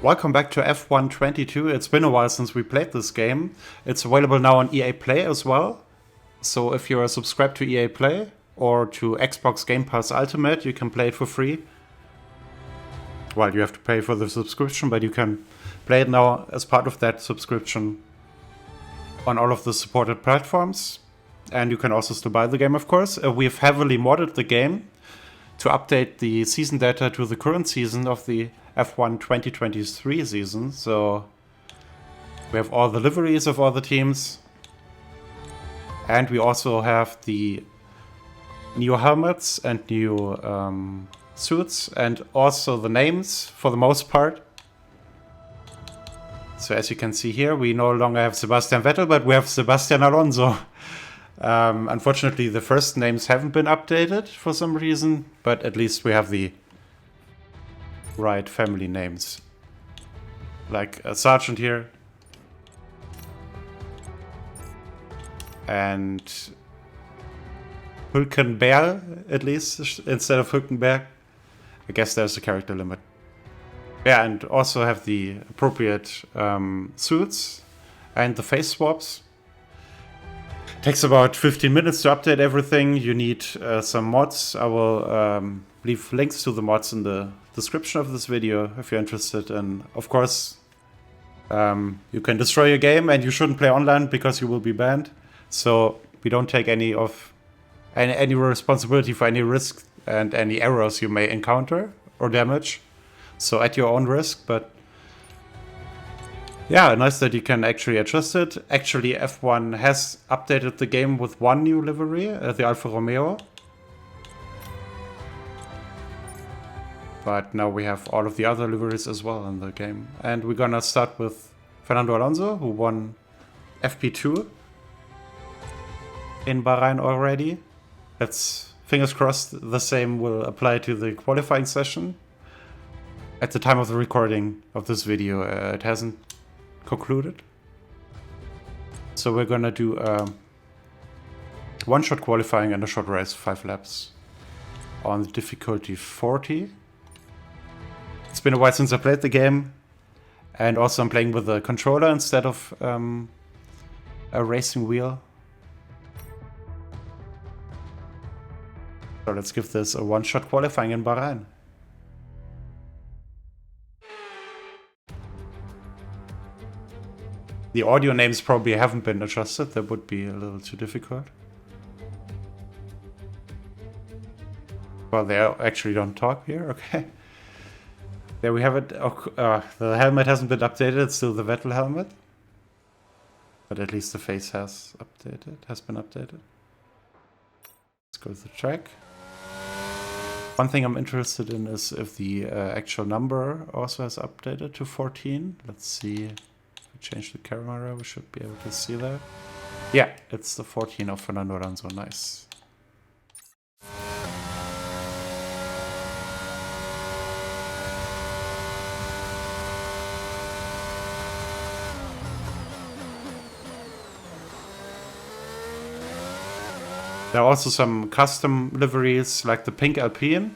Welcome back to F1 22. It's been a while since we played this game. It's available now on EA Play as well. So if you're subscribed to EA Play or to Xbox Game Pass Ultimate, you can play it for free. Well, you have to pay for the subscription, but you can play it now as part of that subscription on all of the supported platforms. And you can also still buy the game, of course. We've heavily modded the game to update the season data to the current season of the F1 2023 season. So we have all the liveries of all the teams. And we also have the new helmets and new suits, and also the names for the most part. So as you can see here, we no longer have Sebastian Vettel, but we have Sebastian Alonso. Unfortunately, the first names haven't been updated for some reason, but at least we have the right family names. Like a sergeant here. And Hülkenberg, at least, instead of Hülkenberg. I guess there's a character limit. Yeah, and also have the appropriate suits and the face swaps. Takes about 15 minutes to update everything. You need some mods. I will leave links to the mods in the description of this video if you're interested. And of course, you can destroy your game, and you shouldn't play online because you will be banned. So we don't take any responsibility for any risk and any errors you may encounter or damage. So at your own risk, but yeah, nice that you can actually adjust it. Actually, F1 has updated the game with one new livery, the Alfa Romeo. But now we have all of the other liveries as well in the game. And we're gonna start with Fernando Alonso, who won FP2 in Bahrain already. Let's fingers crossed the same will apply to the qualifying session. At the time of the recording of this video, it hasn't concluded. So we're gonna do one-shot qualifying and a short race, 5 laps on the difficulty 40. It's been a while since I played the game, and also I'm playing with a controller instead of a racing wheel. So let's give this a one-shot qualifying in Bahrain. The audio names probably haven't been adjusted. That would be a little too difficult. Well, they actually don't talk here. Okay. There we have it. The helmet hasn't been updated. It's still the Vettel helmet. But at least the face has been updated. Let's go to the track. One thing I'm interested in is if the actual number also has updated to 14. Let's see. Change the camera, we should be able to see that. Yeah, it's the 14 of Fernando Alonso, nice. There are also some custom liveries, like the pink Alpine.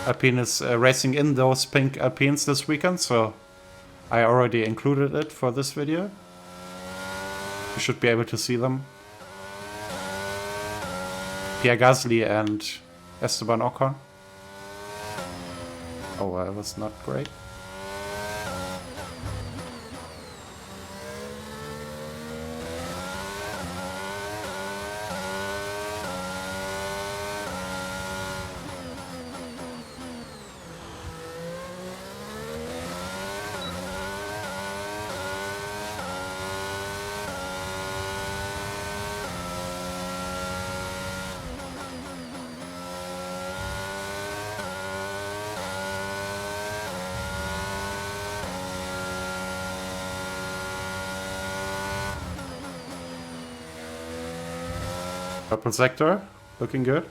Alpine is racing in those pink Alpines this weekend, so I already included it for this video. You should be able to see them. Pierre Gasly and Esteban Ocon. Oh, that was not great. Purple sector, looking good.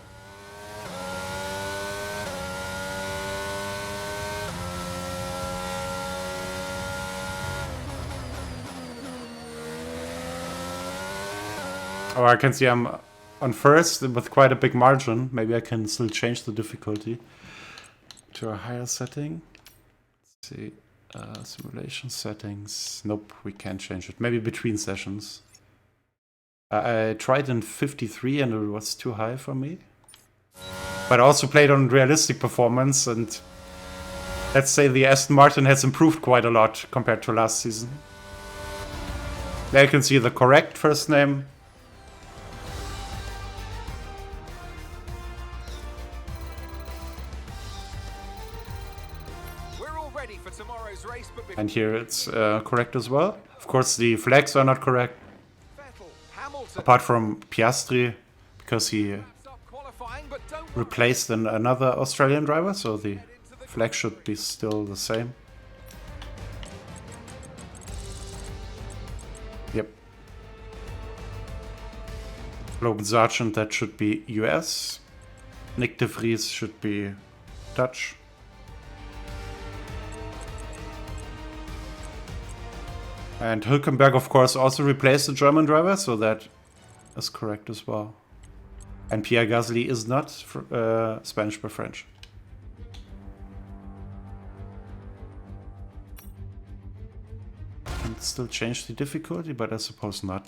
Oh, I can see I'm on first with quite a big margin. Maybe I can still change the difficulty to a higher setting. see. Simulation settings. Nope, we can't change it. Maybe between sessions. I tried in 53 and it was too high for me. But I also played on realistic performance, and let's say the Aston Martin has improved quite a lot compared to last season. There you can see the correct first name. And here it's correct as well. Of course, the flags are not correct. Apart from Piastri, because he replaced another Australian driver, so the flag should be still the same. Yep. Logan Sargent, that should be US. Nick de Vries should be Dutch. And Hülkenberg, of course, also replaced the German driver, so that is correct as well. And Pierre Gasly is not Spanish but French. Can still change the difficulty, but I suppose not.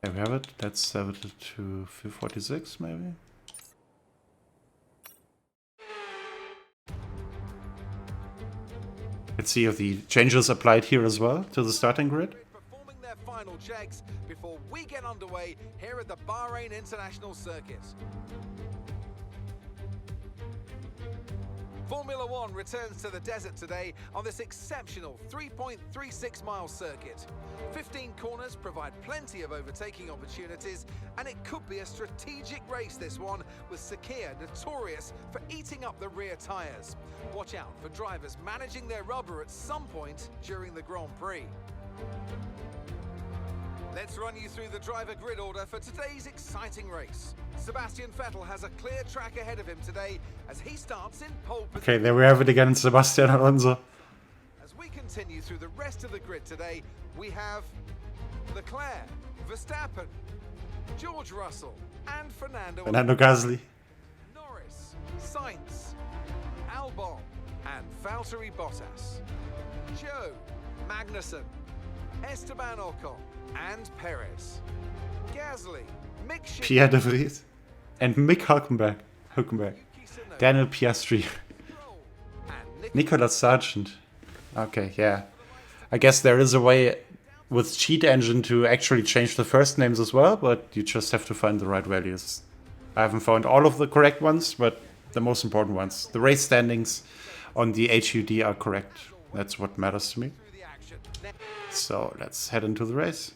There we have it. Let's set it to 46 maybe. Let's see if the changes applied here as well to the starting grid. Performing their final checks before we get underway here at the Bahrain International Circuit. Formula One returns to the desert today on this exceptional 3.36 mile circuit. 15 corners provide plenty of overtaking opportunities, and it could be a strategic race, this one, with Sakir notorious for eating up the rear tyres. Watch out for drivers managing their rubber at some point during the Grand Prix. Let's run you through the driver grid order for today's exciting race. Sebastian Vettel has a clear track ahead of him today as he starts in pole position. Okay, there we have it again, Sebastian Alonso. As we continue through the rest of the grid today, we have Leclerc, Verstappen, George Russell, and Fernando Gasly. Norris, Sainz, Albon, and Valtteri Bottas. Joe, Magnussen, Esteban Ocon, and Perez. Gasly, Mick Schumacher, Pierre de Vries. And Mick Hülkenberg. Daniel Piastri. Nicolas Sargent. Okay, yeah. I guess there is a way with Cheat Engine to actually change the first names as well, but you just have to find the right values. I haven't found all of the correct ones, but the most important ones. The race standings on the HUD are correct. That's what matters to me. So let's head into the race.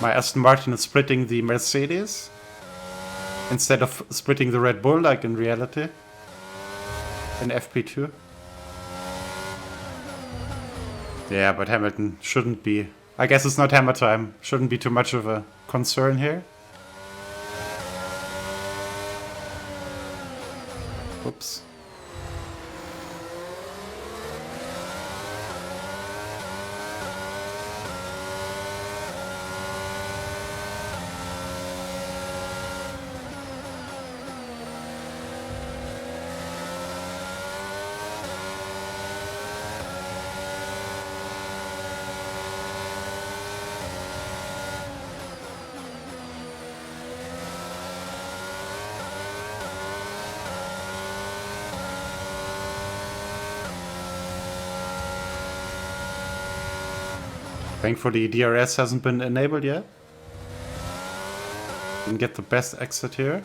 My Aston Martin is splitting the Mercedes instead of splitting the Red Bull like in reality in FP2. Yeah, but Hamilton shouldn't be. I guess it's not hammer time. Shouldn't be too much of a concern here. Oops. Thankfully, DRS hasn't been enabled yet. Didn't get the best exit here.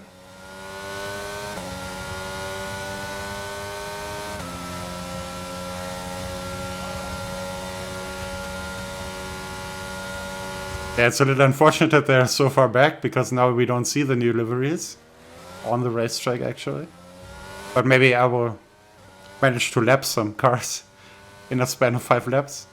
Yeah, it's a little unfortunate that they're so far back, because now we don't see the new liveries on the racetrack, actually. But maybe I will manage to lap some cars in a span of 5 laps.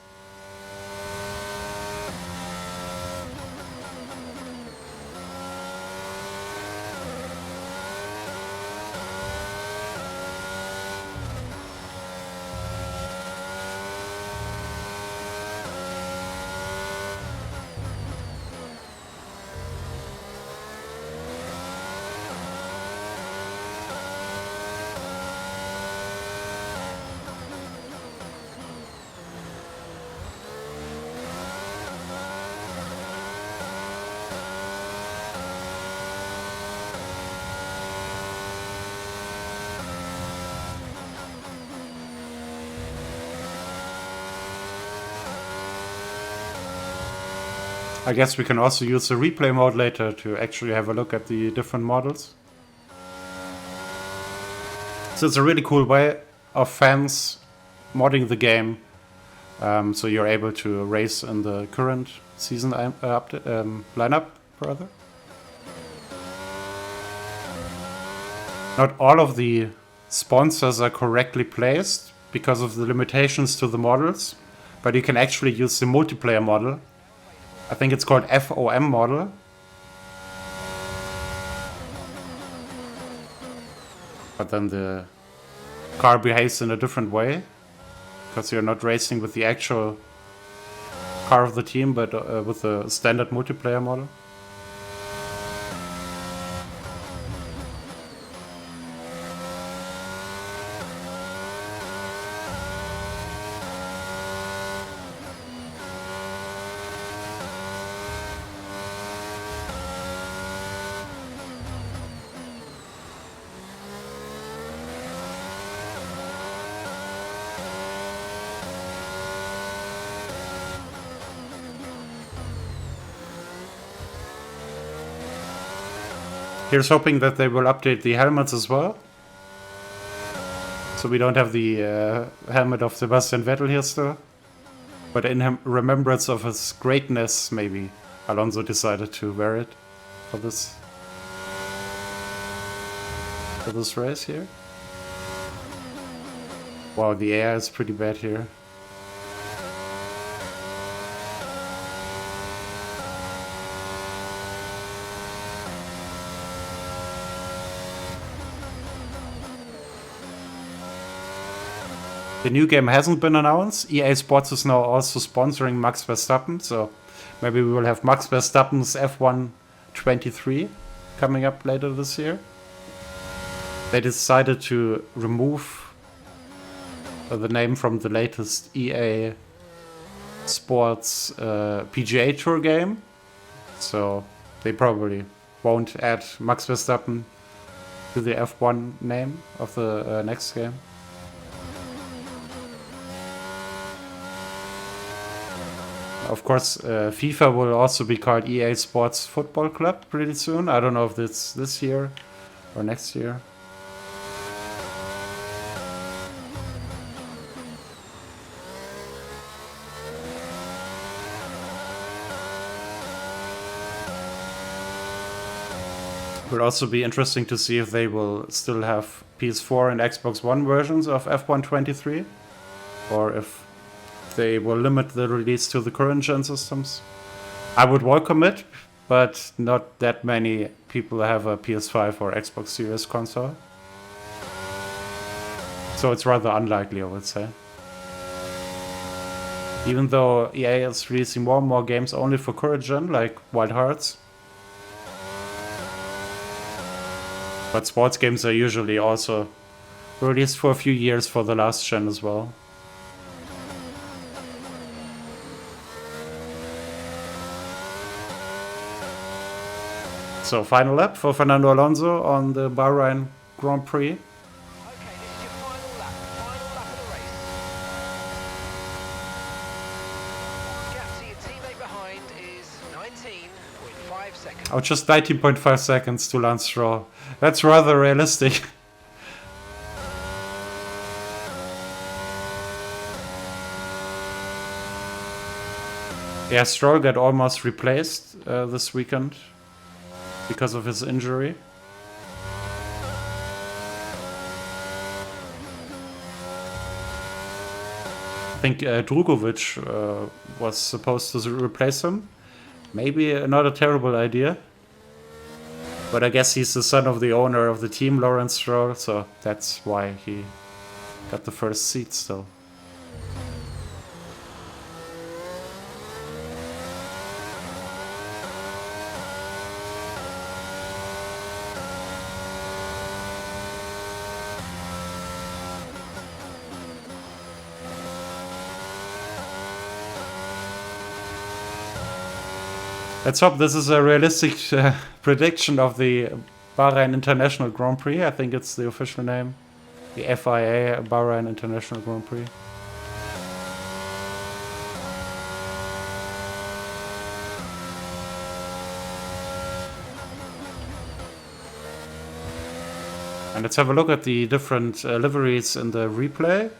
I guess we can also use the replay mode later to actually have a look at the different models. So it's a really cool way of fans modding the game, so you're able to race in the current season lineup, rather. Not all of the sponsors are correctly placed because of the limitations to the models, but you can actually use the multiplayer model. I think it's called FOM model. But then the car behaves in a different way, because you're not racing with the actual car of the team, but with the standard multiplayer model. Here's hoping that they will update the helmets as well. So we don't have the helmet of Sebastian Vettel here still. But in remembrance of his greatness, maybe Alonso decided to wear it for this race here. Wow, the air is pretty bad here. The new game hasn't been announced. EA Sports is now also sponsoring Max Verstappen, so maybe we will have Max Verstappen's F1 23 coming up later this year. They decided to remove the name from the latest EA Sports PGA Tour game, so they probably won't add Max Verstappen to the F1 name of the next game. Of course, FIFA will also be called EA Sports Football Club pretty soon. I don't know if it's this year or next year. It will also be interesting to see if they will still have PS4 and Xbox One versions of F1 23, or if they will limit the release to the current gen systems. I would welcome it, but not that many people have a PS5 or Xbox Series console. So it's rather unlikely, I would say. Even though EA is releasing more and more games only for current gen, like Wild Hearts. But sports games are usually also released for a few years for the last gen as well. So final lap for Fernando Alonso on the Bahrain Grand Prix. Okay, this is your final lap of the race. Gap to your teammate behind is 19.5 seconds. Oh, just 19.5 seconds to Lance Stroll. That's rather realistic. Yeah, Stroll got almost replaced this weekend because of his injury. I think Drugovic was supposed to replace him. Maybe not a terrible idea. But I guess he's the son of the owner of the team, Lawrence Stroll, so that's why he got the first seat still. Let's hope this is a realistic prediction of the Bahrain International Grand Prix. I think it's the official name. The FIA Bahrain International Grand Prix. And let's have a look at the different liveries in the replay,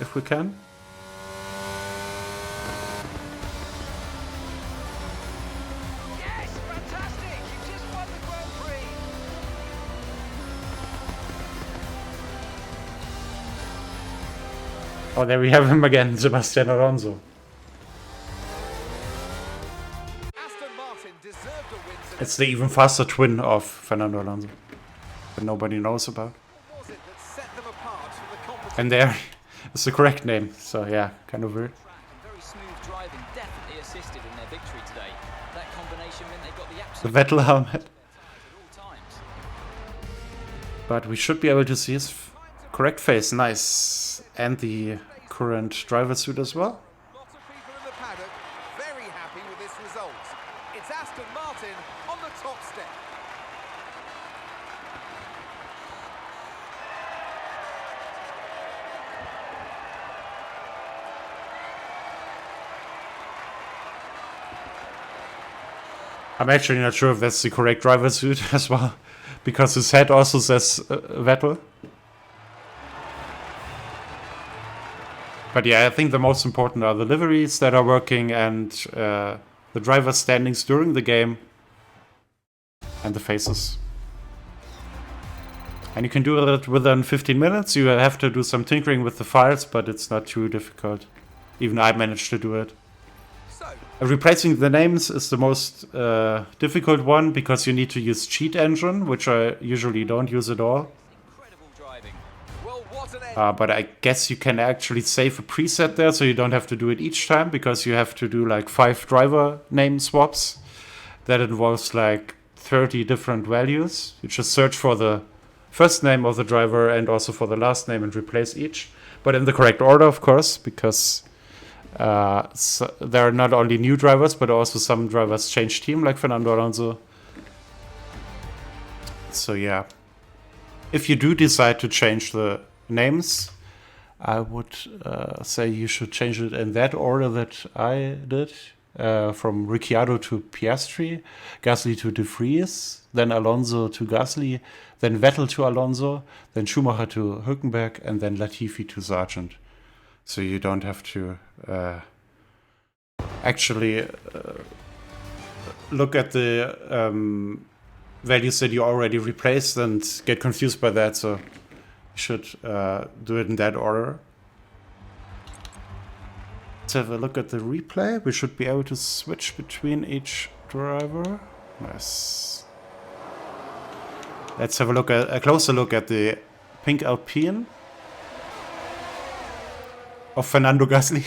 if we can. Oh, there we have him again, Sebastian Alonso. It's the even faster twin of Fernando Alonso that nobody knows about. And there is the correct name, so yeah, kind of weird. Very smooth driving definitely assisted in their victory today. That combination meant they got the The absolute Vettel helmet. at all times. But we should be able to see his correct face, nice. And the current driver suit as well. Lots of people in the paddock very happy with this result. It's Aston Martin on the top step. I'm actually not sure if that's the correct driver suit as well, because his head also says Vettel. But yeah, I think the most important are the liveries that are working and the driver standings during the game and the faces. And you can do it within 15 minutes. You have to do some tinkering with the files, but it's not too difficult. Even I managed to do it. Replacing the names is the most difficult one because you need to use Cheat Engine, which I usually don't use at all. Incredible driving. Well, what an But I guess you can actually save a preset there, so you don't have to do it each time, because you have to do like 5 driver name swaps. That involves like 30 different values. You just search for the first name of the driver and also for the last name and replace each. But in the correct order, of course, because so there are not only new drivers, but also some drivers change team, like Fernando Alonso. So yeah, if you do decide to change the names, I would say you should change it in that order that I did. From Ricciardo to Piastri, Gasly to De Vries, then Alonso to Gasly, then Vettel to Alonso, then Schumacher to Hülkenberg, and then Latifi to Sargent. So you don't have to actually look at the values that you already replaced and get confused by that. So you should do it in that order. Let's have a look at the replay. We should be able to switch between each driver. Nice. Let's have a closer look at the pink Alpine of Fernando Gasly.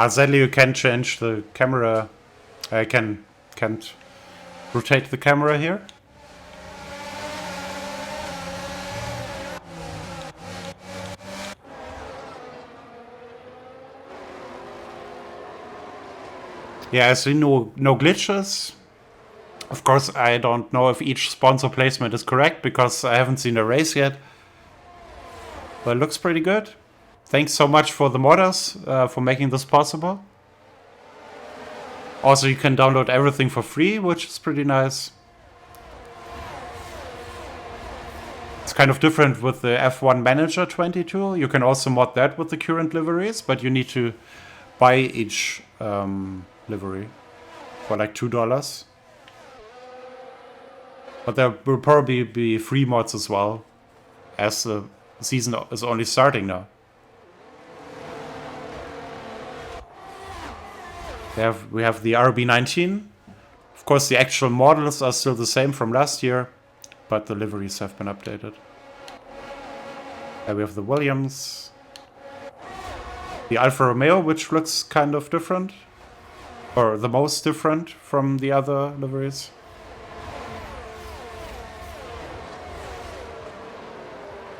Sadly, you can't change the camera. I can't rotate the camera here. Yeah, I see no glitches. Of course, I don't know if each sponsor placement is correct because I haven't seen a race yet. But it looks pretty good. thanks so much for the modders for making this possible. Also, you can download everything for free, which is pretty nice. It's kind of different with the F1 Manager 22. You can also mod that with the current liveries, but you need to buy each livery for like $2. But there will probably be free mods as well, as the season is only starting now. We have the RB19. Of course, the actual models are still the same from last year, but the liveries have been updated. There we have the Williams. The Alfa Romeo, which looks kind of different. Or the most different from the other liveries.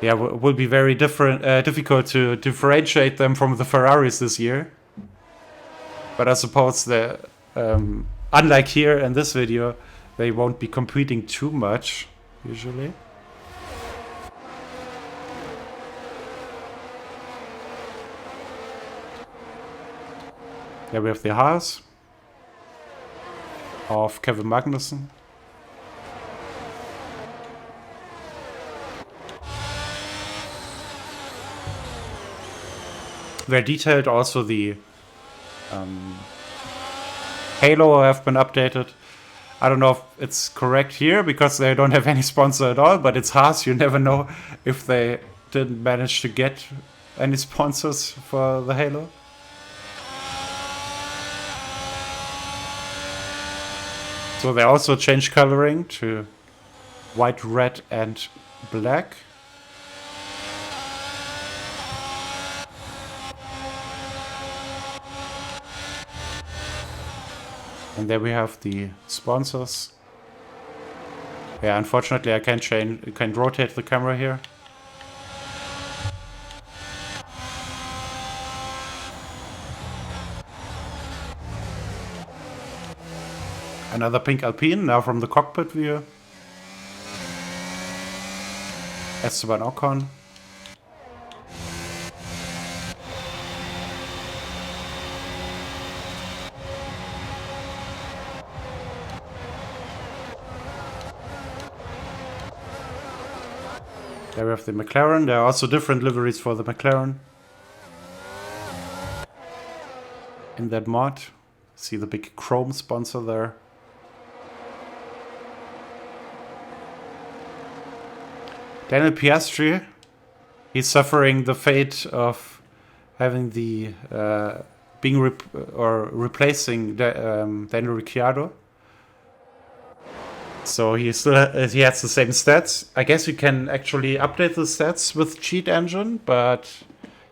Yeah, it will be very difficult to differentiate them from the Ferraris this year. But I suppose that, unlike here in this video, they won't be competing too much, usually. There we have the Haas of Kevin Magnussen. Very detailed. Also the Halo have been updated. I don't know if it's correct here because they don't have any sponsor at all, but it's Haas. You never know if they didn't manage to get any sponsors for the Halo. So they also changed coloring to white, red and black. And there we have the sponsors. Yeah, unfortunately I can't rotate the camera here. Another pink Alpine, now from the cockpit view. Esteban Ocon. There we have the McLaren. There are also different liveries for the McLaren in that mod. See the big chrome sponsor there. Daniel Piastri, he's suffering the fate of having the replacing Daniel Ricciardo. So he has the same stats. I guess you can actually update the stats with Cheat Engine, but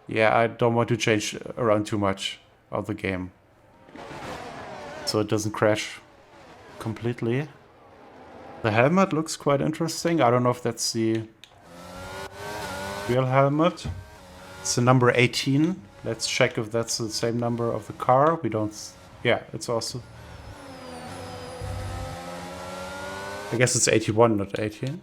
yeah, I don't want to change around too much of the game, so it doesn't crash completely. The helmet looks quite interesting. I don't know if that's the real helmet. It's the number 18. Let's check if that's the same number of the car. We don't... Yeah, it's also... I guess it's 81, not 18.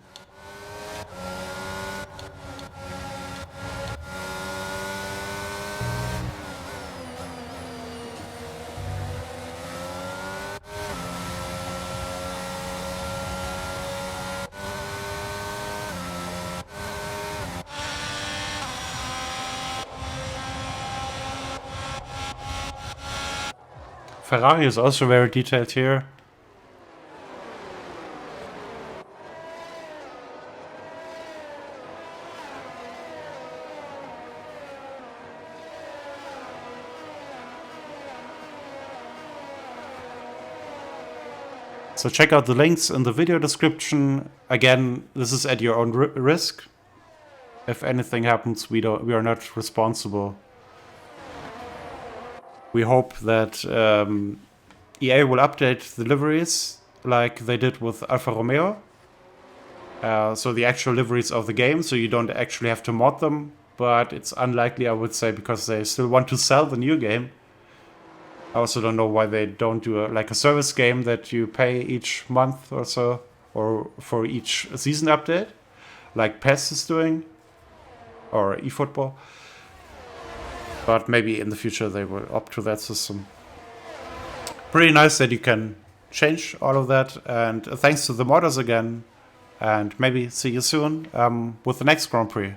Ferrari is also very detailed here. So check out the links in the video description. Again, this is at your own risk. If anything happens, we are not responsible. We hope that EA will update the liveries like they did with Alfa Romeo. So the actual liveries of the game, so you don't actually have to mod them. But it's unlikely, I would say, because they still want to sell the new game. I also don't know why they don't do like a service game that you pay each month or so, or for each season update, like PES is doing, or eFootball. but maybe in the future they will opt to that system. Pretty nice that you can change all of that, and thanks to the modders again, and maybe see you soon with the next Grand Prix.